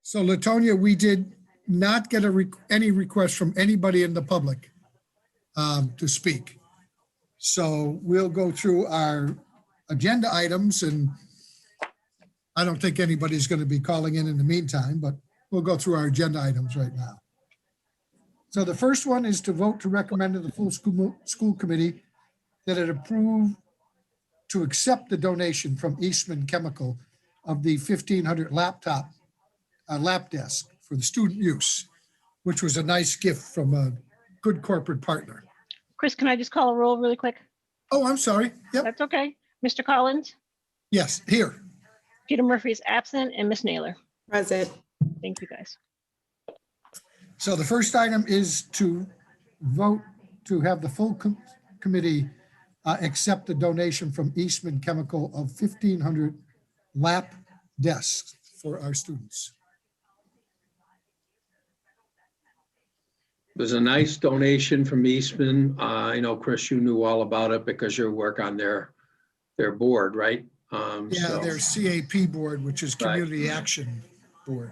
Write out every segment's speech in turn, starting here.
So Latonia, we did not get any requests from anybody in the public to speak. So we'll go through our agenda items, and I don't think anybody's going to be calling in the meantime, but we'll go through our agenda items right now. So the first one is to vote to recommend to the full school committee that it approve to accept the donation from Eastman Chemical of the 1,500 lap desk for the student use, which was a nice gift from a good corporate partner. Chris, can I just call a roll really quick? Oh, I'm sorry. Yep. That's okay. Mr. Collins? Yes, here. Peter Murphy is absent, and Miss Naylor. Present. Thank you, guys. So the first item is to vote to have the full committee accept the donation from Eastman Chemical of 1,500 lap desks for our students. It was a nice donation from Eastman. I know, Chris, you knew all about it because you work on their board, right? Yeah, their CAP board, which is Community Action Board.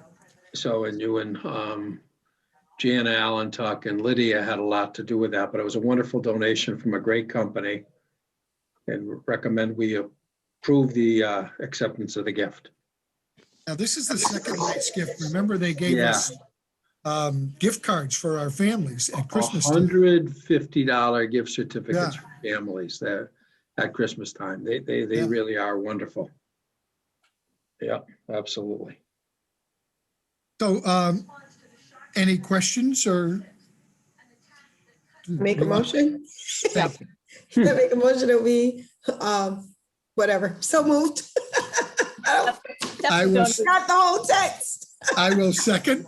So, and you and Jana Allentuck and Lydia had a lot to do with that, but it was a wonderful donation from a great company, and recommend we approve the acceptance of the gift. Now, this is the second nice gift. Remember, they gave us gift cards for our families at Christmas time. $150 gift certificates for families there at Christmas time. They really are wonderful. Yeah, absolutely. So, any questions or? Make a motion? Yeah. I make a motion that we, whatever, so moved. I will, Not the whole text. I will second.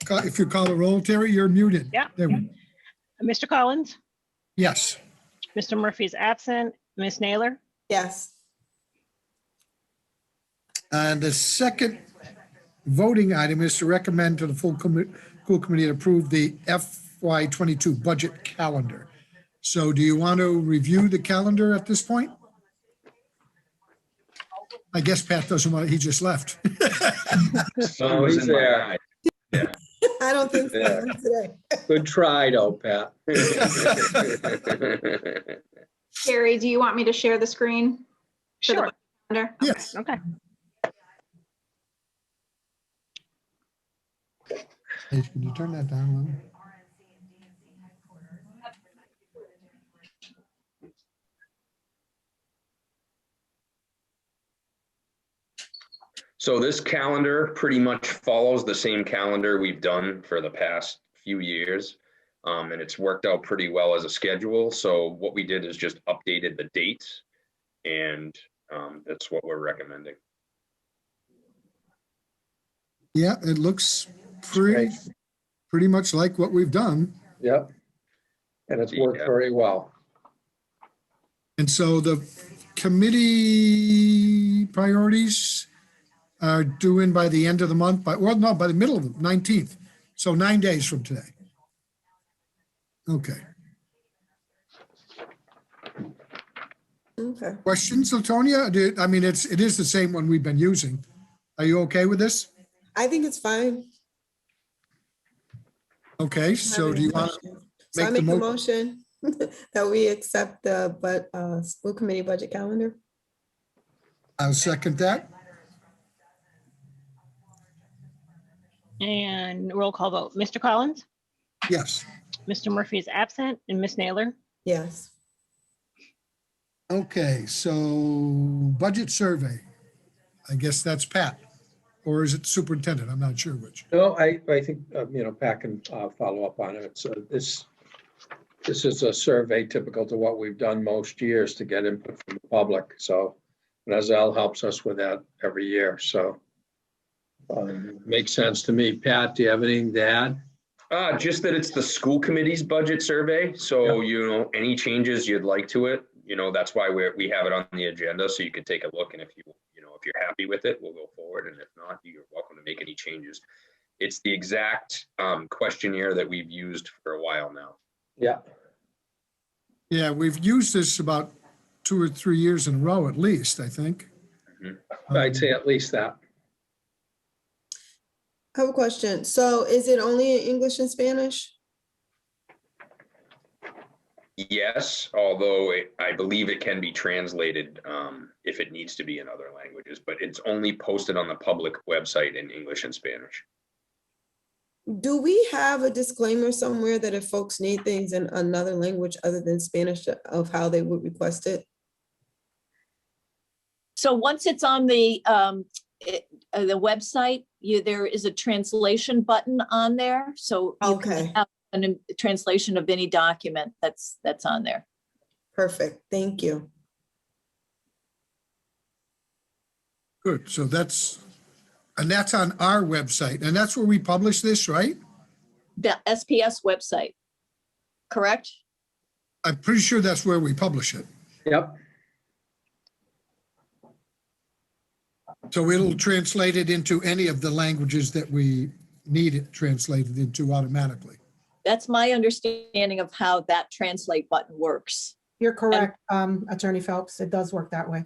If you call a roll, Terry, you're muted. Yeah. There we, Mr. Collins? yes. Mr. Murphy is absent. Miss Naylor? Yes. And the second voting item is to recommend to the full school committee to approve the FY22 budget calendar. So do you want to review the calendar at this point? I guess Pat doesn't want, he just left. Oh, he's there. I don't think so. Yeah. Not today. Good try, though, Pat. Carrie, do you want me to share the screen? for the Sure. calendar? Yes. Okay. Hey, can you turn that down a little? So this calendar pretty much follows the same calendar we've done for the past few years. And it's worked out pretty well as a schedule. So what we did is just updated the dates, and that's what we're recommending. Yeah, it looks pretty much like what we've done. Yep. And it's worked very well. And so the committee priorities are due in by the end of the month, by the middle of the 19th. So 9 days from today. Okay. Okay. Questions, Latonia? I mean, it is the same one we've been using. Are you okay with this? I think it's fine. Okay, so do you want to So I make the make a motion that we accept the school committee budget calendar. I'll second that. And roll call vote. Mr. Collins? Yes. Mr. Murphy is absent, and Miss Naylor? Yes. Okay, so budget survey. I guess that's Pat, or is it superintendent? I'm not sure which. No, I think, Pat can follow up on it. So this is a survey typical to what we've done most years to get input from the public. So Nazelle helps us with that every year. So makes sense to me. Pat, do you have anything to add? Just that it's the school committee's budget survey. So, any changes you'd like to it, that's why we have it on the agenda. So you can take a look. And if if you're happy with it, we'll go forward. And if not, you're welcome to make any changes. It's the exact questionnaire that we've used for a while now. Yeah. Yeah, we've used this about 2 or 3 years in a row at least, I think. I'd say at least that. I have a question. So is it only in English and Spanish? Yes, although I believe it can be translated if it needs to be in other languages, but it's only posted on the public website in English and Spanish. Do we have a disclaimer somewhere that if folks need things in another language other than Spanish of how they would request it? So once it's on the website, there is a translation button on there. So you Okay. can have a translation of any document that's on there. Perfect. Thank you. Good, so that's on our website, and that's where we publish this, right? The SPS website, correct? I'm pretty sure that's where we publish it. Yep. So it'll translate it into any of the languages that we need it translated into automatically. That's my understanding of how that translate button works. You're correct, Attorney Phelps. It does work that way.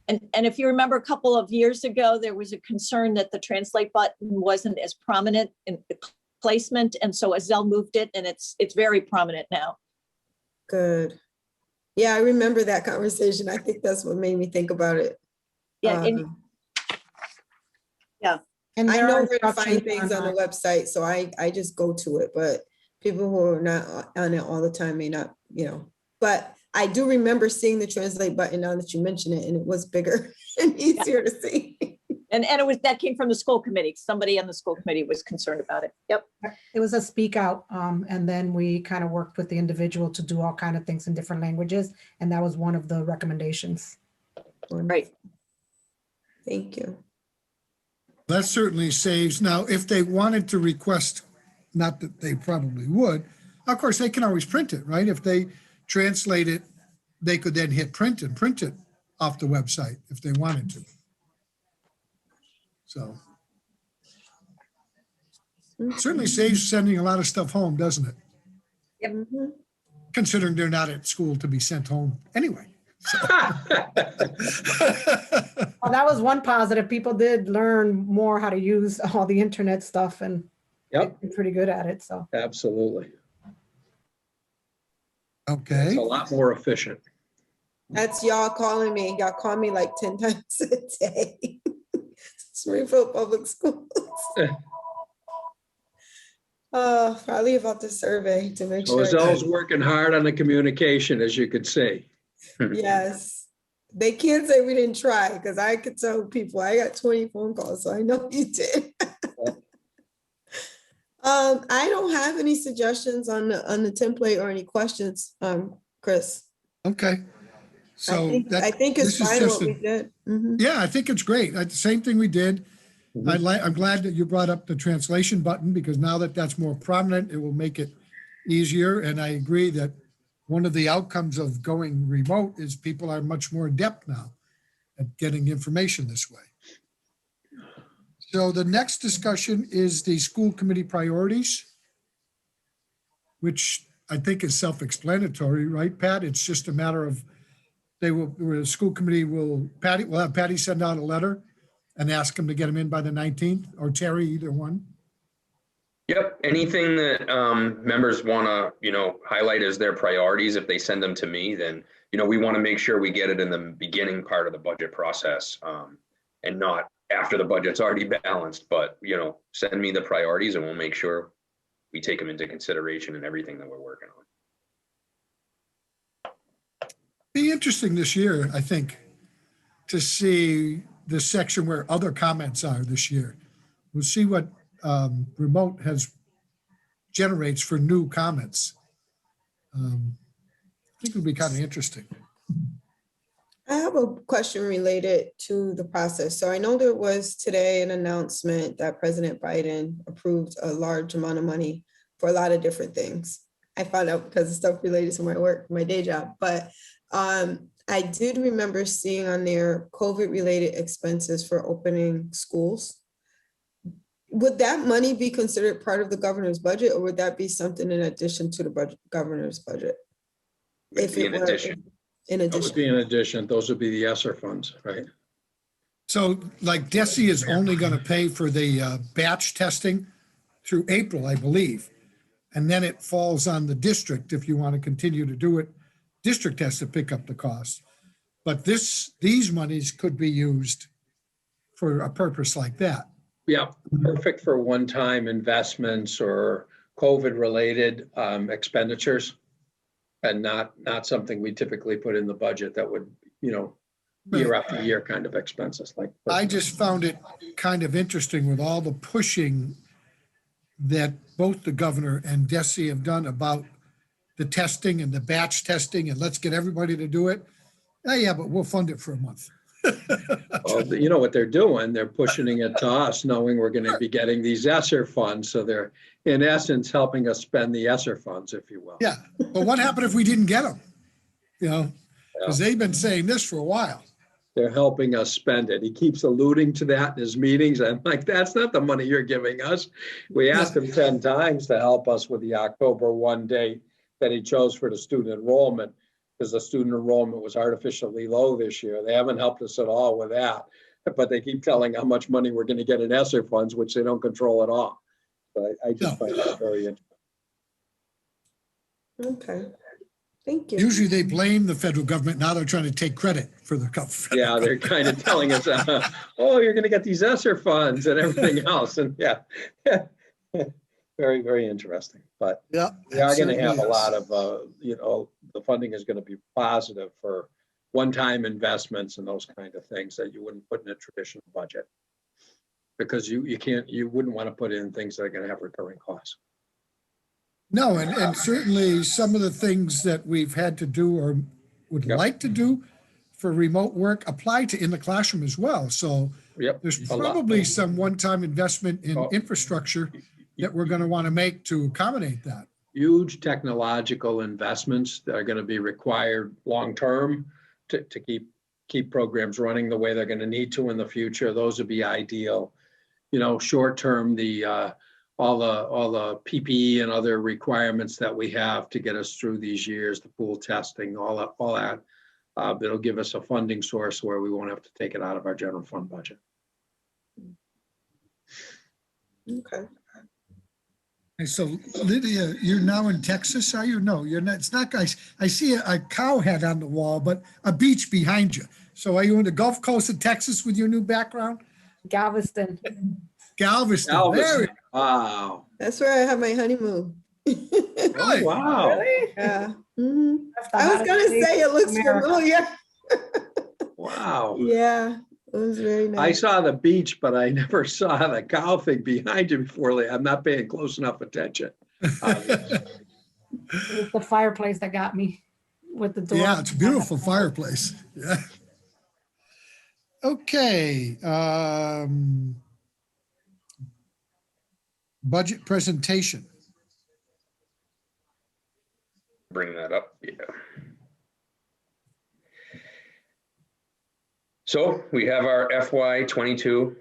And if you remember a couple of years ago, there was a concern that the translate button wasn't as prominent in the placement. And so Azelle moved it, and it's very prominent now. Good. Yeah, I remember that conversation. I think that's what made me think about it. Yeah, and And I there know are where to find instructions things on the our- website, so I just go to it, but people who are not on it all the time may not, but I do remember seeing the translate button now that you mention it, and it was bigger and easier to see. and that came from the school committee. Somebody on the school committee was concerned about it. Yep. It was a speak out, and then we kind of worked with the individual to do all kind of things in different languages, and that was one of the recommendations. Right. Thank you. That certainly saves. Now, if they wanted to request, not that they probably would, of course, they can always print it, right? If they translate it, they could then hit print and print it off the website if they wanted to. So certainly saves sending a lot of stuff home, doesn't it? Mhm. Considering they're not at school to be sent home anyway. So. Well, that was one positive. People did learn more how to use all the internet stuff, and Yep, they're pretty good at it, so. absolutely. Okay. It's a lot more efficient. That's y'all calling me. Y'all call me like 10 times a day. Springfield Public Schools. Probably about the survey to make So sure. Azelle's working hard on the communication, as you could see. Yes. They can't say we didn't try, because I could tell people I got 20 phone calls, so I know you did. I don't have any suggestions on the template or any questions, Chris. Okay. So I think it's this is fine just what a- we did. Mhm. Yeah, I think it's great. The same thing we did. I'm glad that you brought up the translation button, because now that that's more prominent, it will make it easier. And I agree that one of the outcomes of going remote is people are much more adept now at getting information this way. So the next discussion is the school committee priorities, which I think is self-explanatory, right, Pat? It's just a matter of the school committee will have Patty send out a letter and ask them to get them in by the 19th, or Terry, either one. Yep, anything that members want to, highlight as their priorities, if they send them to me, then, we want to make sure we get it in the beginning part of the budget process, and not after the budget's already balanced, but, send me the priorities and we'll make sure we take them into consideration in everything that we're working on. Be interesting this year, I think, to see the section where other comments are this year. We'll see what remote generates for new comments. I think it'll be kind of interesting. I have a question related to the process. So I know there was today an announcement that President Biden approved a large amount of money for a lot of different things. I found out because of stuff related to my work, my day job, but I did remember seeing on there COVID-related expenses for opening schools. Would that money be considered part of the governor's budget, or would that be something in addition to the governor's budget? It'd be in addition. In That would addition. be in addition. Those would be the ESSER funds, right? So like DESI is only going to pay for the batch testing through April, I believe. And then it falls on the district if you want to continue to do it. District has to pick up the cost. But these monies could be used for a purpose like that. Yeah, perfect for one-time investments or COVID-related expenditures, and not something we typically put in the budget that would, year after year kind of expenses like. I just found it kind of interesting with all the pushing that both the governor and DESI have done about the testing and the batch testing, and let's get everybody to do it. Oh, yeah, but we'll fund it for a month. Well, you know what they're doing? They're pushing it to us, knowing we're going to be getting these ESSER funds. So they're, in essence, helping us spend the ESSER funds, if you will. Yeah, but what happened if we didn't get them? Because they've been saying this for a while. They're helping us spend it. He keeps alluding to that in his meetings. I'm like, that's not the money you're giving us. We asked him 10 times to help us with the October 1 date that he chose for the student enrollment, because the student enrollment was artificially low this year. They haven't helped us at all with that, but they keep telling how much money we're going to get in ESSER funds, which they don't control at all. So I just find that very interesting. Okay, thank you. Usually they blame the federal government. Now they're trying to take credit for the federal Yeah, they're kind of telling us, oh, you're going to get these ESSER funds and everything else. And yeah, very, very interesting. But yeah, we are going to have a lot of, the funding is going to be positive for one-time investments and those kind of things that you wouldn't put in a traditional budget, because you wouldn't want to put in things that are going to have recurring costs. No, and certainly some of the things that we've had to do or would like to do for remote work apply to in the classroom as well. So there's probably some one-time investment in infrastructure that we're going to want to make to accommodate that. Huge technological investments that are going to be required long-term to keep programs running the way they're going to need to in the future. Those would be ideal. Short-term, all the PPE and other requirements that we have to get us through these years, the pool testing, all that, that'll give us a funding source where we won't have to take it out of our general fund budget. Okay. And so Lydia, you're now in Texas, are you? No, you're not. It's not, guys. I see a cow head on the wall, but a beach behind you. So are you in the Gulf Coast of Texas with your new background? Galveston. Galveston. Wow. That's where I have my honeymoon. Really? Wow. Really? Yeah. I was gonna say it looks familiar. Wow. Yeah, it was very nice. I saw the beach, but I never saw the cow thing behind you before. I'm not paying close enough attention. It was the fireplace that got me with the door. Yeah, it's a beautiful fireplace. Yeah. Okay. Budget presentation. Bring that up, yeah. So we have our FY22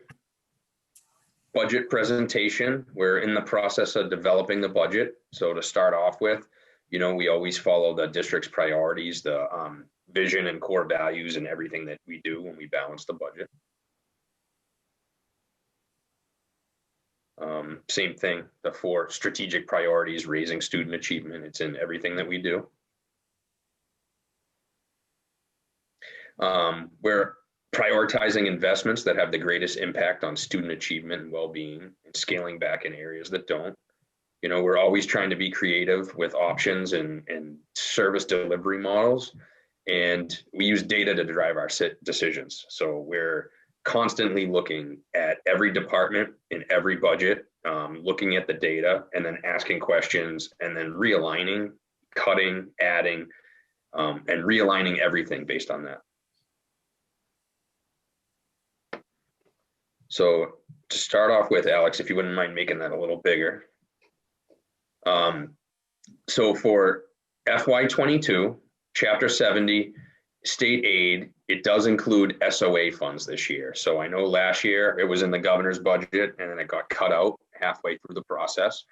budget presentation. We're in the process of developing the budget. So to start off with, we always follow the district's priorities, the vision and core values and everything that we do when we balance the budget. Same thing, the 4 strategic priorities, raising student achievement, it's in everything that we do. We're prioritizing investments that have the greatest impact on student achievement and well-being, and scaling back in areas that don't. We're always trying to be creative with options and service delivery models, and we use data to drive our decisions. So we're constantly looking at every department in every budget, looking at the data and then asking questions and then realigning, cutting, adding, and realigning everything based on that. So to start off with, Alex, if you wouldn't mind making that a little bigger. So for FY22, Chapter 70, state aid, it does include SOA funds this year. So I know last year it was in the governor's budget and then it got cut out halfway through the process.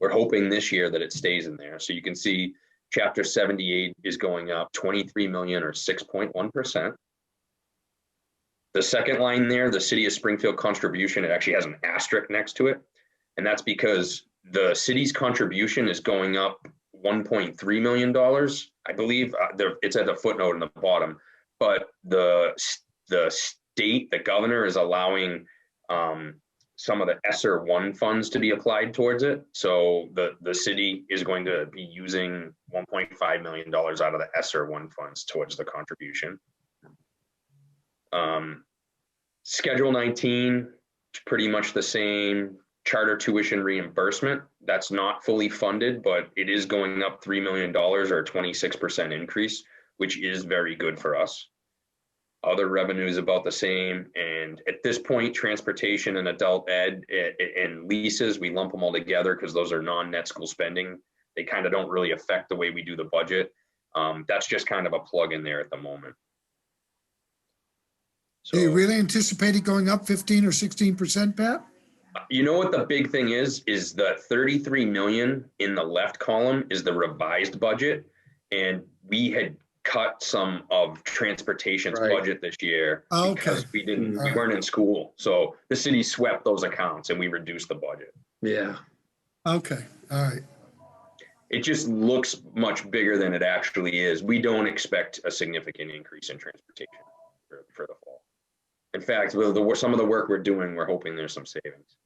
We're hoping this year that it stays in there. So you can see Chapter 78 is going up 23 million or 6.1%. The second line there, the city of Springfield contribution, it actually has an asterisk next to it. And that's because the city's contribution is going up $1.3 million, I believe. It's at the footnote in the bottom. But the state, the governor is allowing some of the ESSER 1 funds to be applied towards it. So the city is going to be using $1.5 million out of the ESSER 1 funds towards the contribution. Schedule 19, pretty much the same. Charter tuition reimbursement, that's not fully funded, but it is going up $3 million or a 26% increase, which is very good for us. Other revenues about the same. And at this point, transportation and adult ed and leases, we lump them all together because those are non-net school spending. They kind of don't really affect the way we do the budget. That's just kind of a plug in there at the moment. Do you really anticipate it going up 15 or 16%, Pat? You know what the big thing is the 33 million in the left column is the revised budget. And we had cut some of transportation's budget this year because we weren't in school. So the city swept those accounts and we reduced the budget. Yeah. Okay, all right. It just looks much bigger than it actually is. We don't expect a significant increase in transportation for the fall. In fact, some of the work we're doing, we're hoping there's some savings.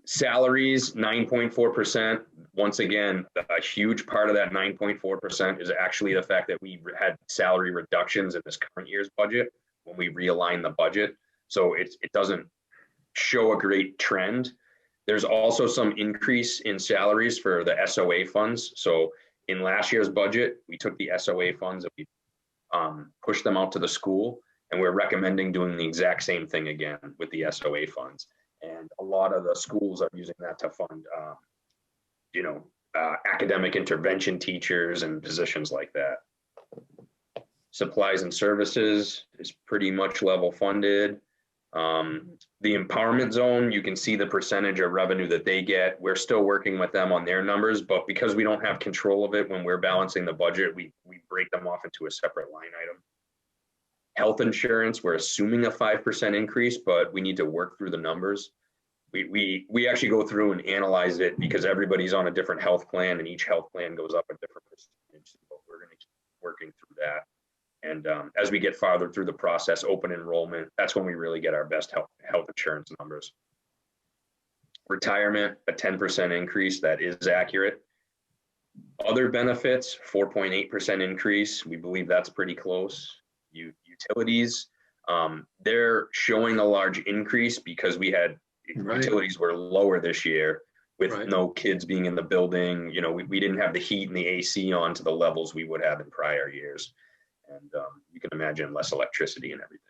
Salaries, 9.4%. Once again, a huge part of that 9.4% is actually the fact that we had salary reductions in this current year's budget when we realigned the budget. So it doesn't show a great trend. There's also some increase in salaries for the SOA funds. So in last year's budget, we took the SOA funds and we pushed them out to the school. And we're recommending doing the exact same thing again with the SOA funds. And a lot of the schools are using that to fund, academic intervention teachers and positions like that. Supplies and services is pretty much level funded. The empowerment zone, you can see the percentage of revenue that they get. We're still working with them on their numbers, but because we don't have control of it when we're balancing the budget, we break them off into a separate line item. Health insurance, we're assuming a 5% increase, but we need to work through the numbers. We actually go through and analyze it because everybody's on a different health plan and each health plan goes up a different percentage. So we're going to keep working through that. And as we get farther through the process, open enrollment, that's when we really get our best health insurance numbers. Retirement, a 10% increase, that is accurate. Other benefits, 4.8% increase. We believe that's pretty close. Utilities, they're showing a large increase because we had utilities were lower this year with no kids being in the building. We didn't have the heat and the AC on to the levels we would have in prior years. And you can imagine less electricity and everything.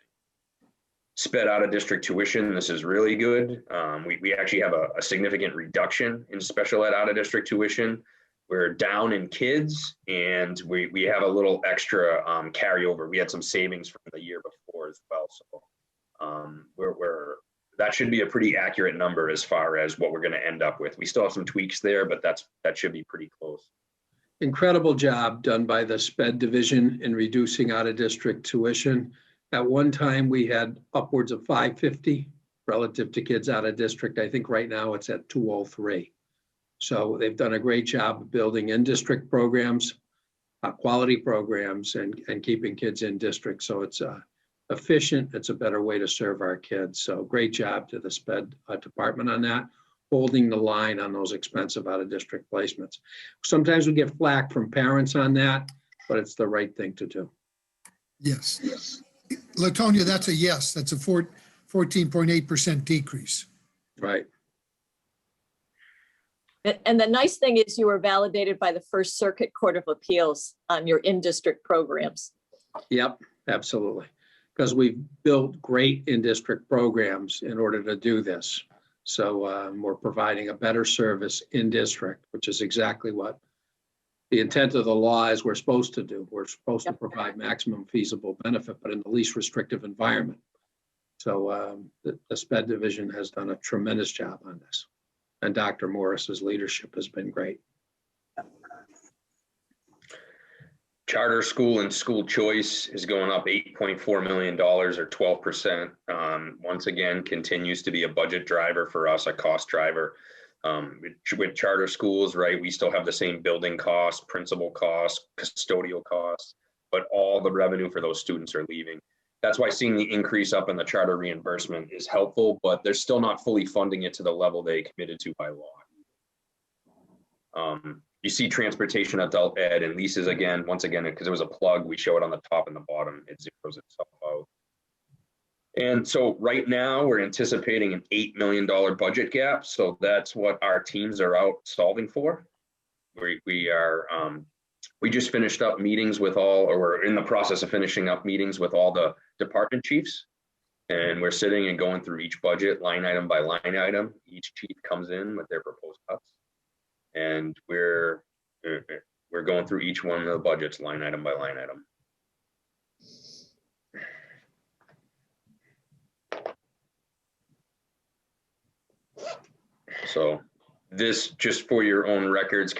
Sped out of district tuition, this is really good. We actually have a significant reduction in special ed out of district tuition. We're down in kids and we have a little extra carryover. We had some savings from the year before as well. So that should be a pretty accurate number as far as what we're going to end up with. We still have some tweaks there, but that should be pretty close. Incredible job done by the SPED division in reducing out of district tuition. At one time, we had upwards of 550 relative to kids out of district. I think right now it's at 203. So they've done a great job of building in-district programs, quality programs, and keeping kids in district. So it's efficient. It's a better way to serve our kids. So great job to the SPED department on that, holding the line on those expensive out-of-district placements. Sometimes we get flack from parents on that, but it's the right thing to do. Yes. Latonia, that's a yes. That's a 14.8% decrease. Right. And the nice thing is you were validated by the First Circuit Court of Appeals on your in-district programs. Yep, absolutely. Because we've built great in-district programs in order to do this. So we're providing a better service in district, which is exactly what the intent of the law is we're supposed to do. We're supposed to provide maximum feasible benefit, but in the least restrictive environment. So the SPED division has done a tremendous job on this. And Dr. Morris's leadership has been great. Charter school and school choice is going up $8.4 million or 12%. Once again, continues to be a budget driver for us, a cost driver. With charter schools, right, we still have the same building costs, principal costs, custodial costs, but all the revenue for those students are leaving. That's why seeing the increase up in the charter reimbursement is helpful, but they're still not fully funding it to the level they committed to by law. You see transportation, adult ed, and leases again, once again, because it was a plug, we show it on the top and the bottom, it zeroes itself out. And so right now we're anticipating an $8 million budget gap. So that's what our teams are out solving for. We just finished up meetings with all, or we're in the process of finishing up meetings with all the department chiefs. And we're sitting and going through each budget line item by line item. Each chief comes in with their proposed cuts. And we're going through each one of the budgets line item by line item. So this, just for your own records,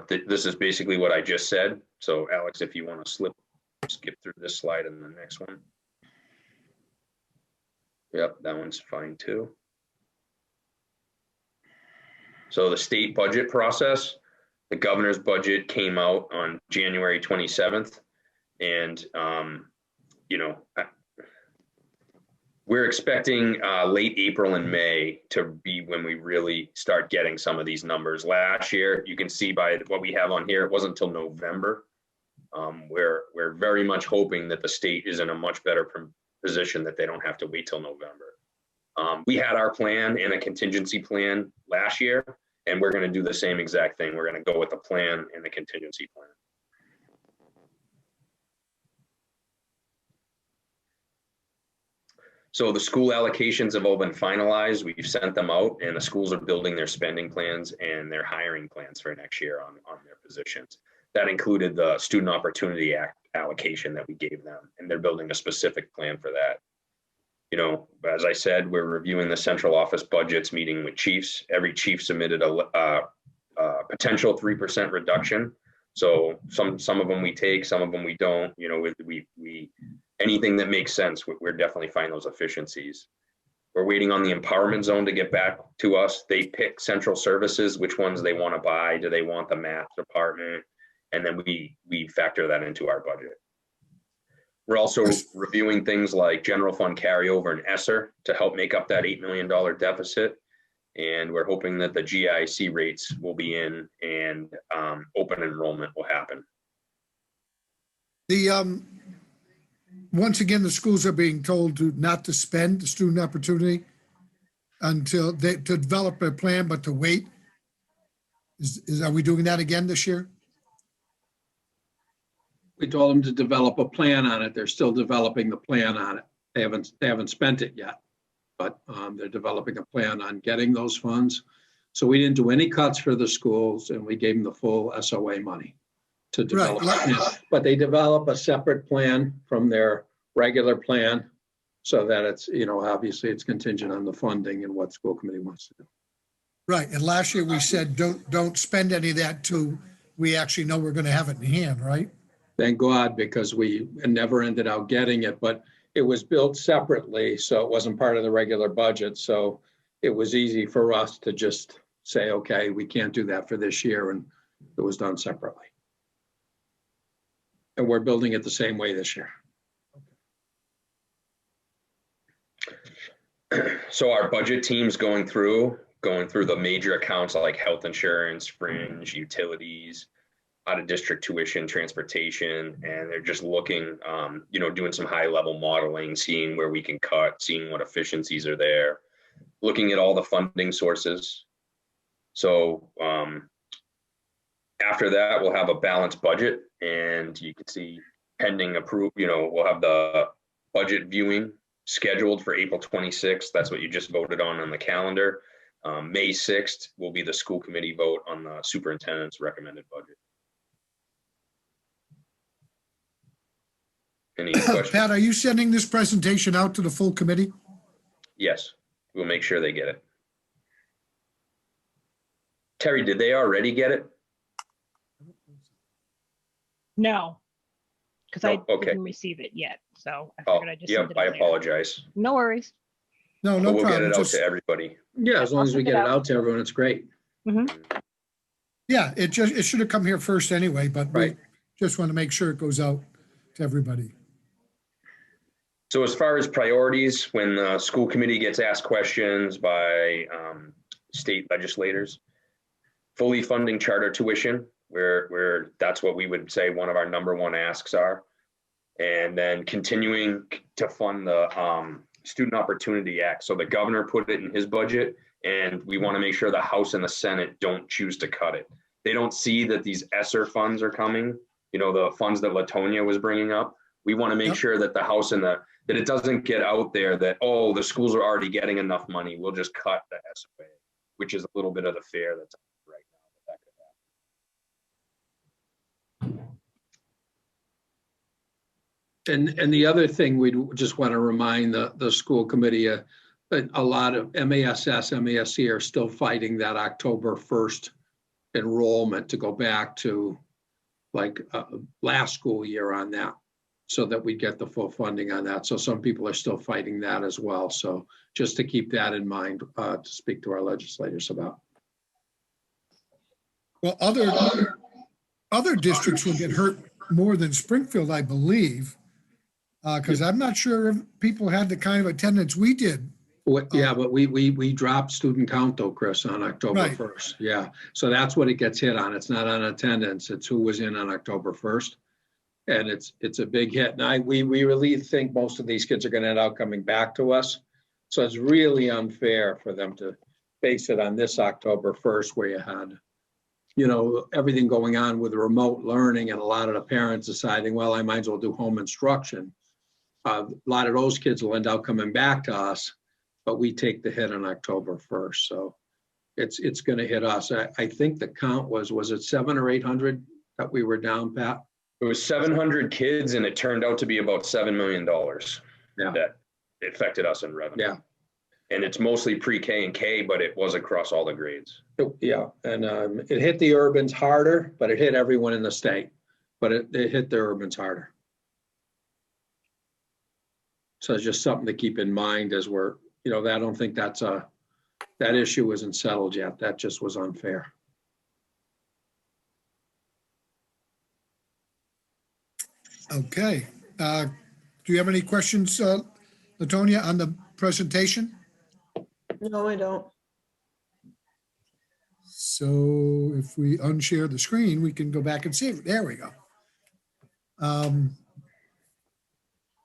this is basically what I just said. So Alex, if you want to skip through this slide and the next one. Yep, that one's fine too. So the state budget process, the governor's budget came out on January 27th. And, we're expecting late April and May to be when we really start getting some of these numbers. Last year, you can see by what we have on here, it wasn't until November. We're very much hoping that the state is in a much better position, that they don't have to wait till November. We had our plan and a contingency plan last year, and we're going to do the same exact thing. We're going to go with the plan and the contingency plan. So the school allocations have all been finalized. We've sent them out, and the schools are building their spending plans and their hiring plans for next year on their positions. That included the Student Opportunity Act allocation that we gave them, and they're building a specific plan for that. As I said, we're reviewing the central office budgets, meeting with chiefs. Every chief submitted a potential 3% reduction. So some of them we take, some of them we don't. Anything that makes sense, we're definitely finding those efficiencies. We're waiting on the empowerment zone to get back to us. They pick central services, which ones they want to buy. Do they want the math department? And then we factor that into our budget. We're also reviewing things like general fund carryover and ESSER to help make up that $8 million deficit. And we're hoping that the GIC rates will be in and open enrollment will happen. Once again, the schools are being told not to spend the student opportunity until to develop a plan, but to wait. Are we doing that again this year? We told them to develop a plan on it. They're still developing the plan on it. They haven't spent it yet, but they're developing a plan on getting those funds. So we didn't do any cuts for the schools, and we gave them the full SOA money to develop. Right. But they develop a separate plan from their regular plan, so that it's, obviously it's contingent on the funding and what school committee wants to do. Right. And last year we said don't spend any of that till we actually know we're going to have it in hand, right? Thank God, because we never ended up getting it, but it was built separately, so it wasn't part of the regular budget. So it was easy for us to just say, okay, we can't do that for this year, and it was done separately. And we're building it the same way this year. So our budget team's going through the major accounts like health insurance, fringe, utilities, out of district tuition, transportation, and they're just looking, doing some high level modeling, seeing where we can cut, seeing what efficiencies are there, looking at all the funding sources. So after that, we'll have a balanced budget, and you can see pending approve, we'll have the budget viewing scheduled for April 26th. That's what you just voted on the calendar. May 6th will be the school committee vote on the superintendent's recommended budget. Any questions? Pat, are you sending this presentation out to the full committee? Yes, we'll make sure they get it. Terry, did they already get it? No. because I Oh, okay. didn't receive it yet, so I Oh, figured I'd just yep, send it I out later. apologize. No worries. No, But no we'll get problem. it out Just, to everybody. Yeah, as long I'll as we send it get it out. out to everyone, it's great. yeah, it should have come here first anyway, but we Right. just want to make sure it goes out to everybody. So as far as priorities, when the school committee gets asked questions by state legislators, fully funding charter tuition, where that's what we would say one of our number one asks are. And then continuing to fund the Student Opportunity Act. So the governor put it in his budget, and we want to make sure the House and the Senate don't choose to cut it. They don't see that these ESSER funds are coming, you know, the funds that Latonia was bringing up. We want to make Yep. sure that the House and that it doesn't get out there that, oh, the schools are already getting enough money. We'll just cut the ESSER, which is a little bit of the fear that's right now. That could happen. And the other thing we just want to remind the school committee, that a lot of MASs, MASC are still fighting that October 1st enrollment to go back to like last school year on that, so that we get the full funding on that. So some people are still fighting that as well. So just to keep that in mind, to speak to our legislators about. Well, other districts will get hurt more than Springfield, I believe. Because I'm not sure if people had the kind of attendance we did. Yeah, but we dropped student count though, Chris, on October Right. 1st. Yeah, so that's what it gets hit on. It's not on attendance. It's who was in on October 1st. And it's a big hit. And we really think most of these kids are going to end up coming back to us. So it's really unfair for them to base it on this October 1st, where you had, you know, everything going on with remote learning and a lot of the parents deciding, well, I might as well do home instruction. A lot of those kids will end up coming back to us, but we take the hit on October 1st. So it's going to hit us. I think the count was it 700 or 800 that we were down, Pat? It was 700 kids, and it turned out to be about $7 million Yeah. that affected us in revenue. Yeah. And it's mostly pre-K and K, but it was across all the grades. Yeah, and it hit the urbans harder, but it hit everyone in the state. But it hit the urbans harder. So it's just something to keep in mind as we're, you know, I don't think that issue isn't settled yet. That just was unfair. Okay. Do you have any questions, Latonia, on the presentation? No, I don't. So if we unshare the screen, we can go back and see it. There we go.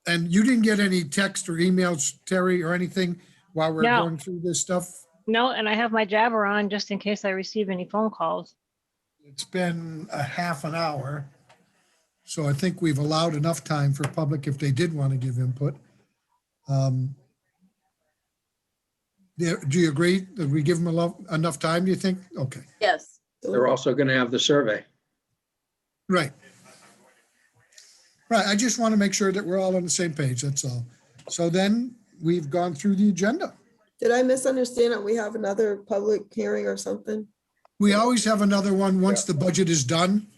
And you didn't get any text or emails, Terry, or anything while we're No. going through this stuff? No, and I have my jabber on just in case I receive any phone calls. It's been a half an hour. So I think we've allowed enough time for public if they did want to give input. Do you agree that we give them enough time, do you think? Okay, Yes. They're also going to have the survey. right. Right, I just want to make sure that we're all on the same page, that's all. So then we've gone through the agenda. Did I misunderstand that we have another public hearing or something? We always have another one once the budget is done.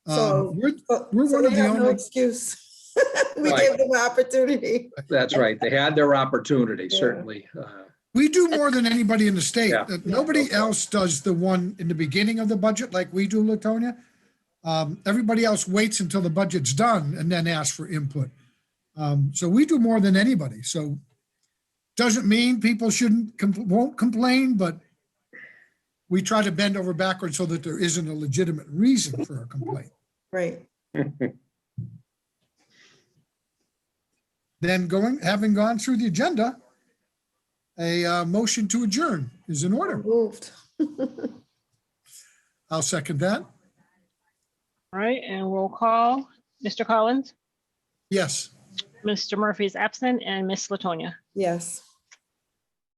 So, We're so one of we the have no only, excuse. We Right. gave them an opportunity. That's right. They had their opportunity, Yeah. certainly. we do more than anybody in the state. Yeah. Nobody else does the one in the beginning of the budget like we do, Latonia. Everybody else waits until the budget's done and then asks for input. So we do more than anybody. So doesn't mean people won't complain, but we try to bend over backwards so that there isn't a legitimate reason for a complaint. Right. Then having gone through the agenda, a motion to adjourn is in order. Moved. I'll second that. All right, and roll call. Mr. Collins, Yes. Mr. Murphy is absent, and Miss Latonia. Yes.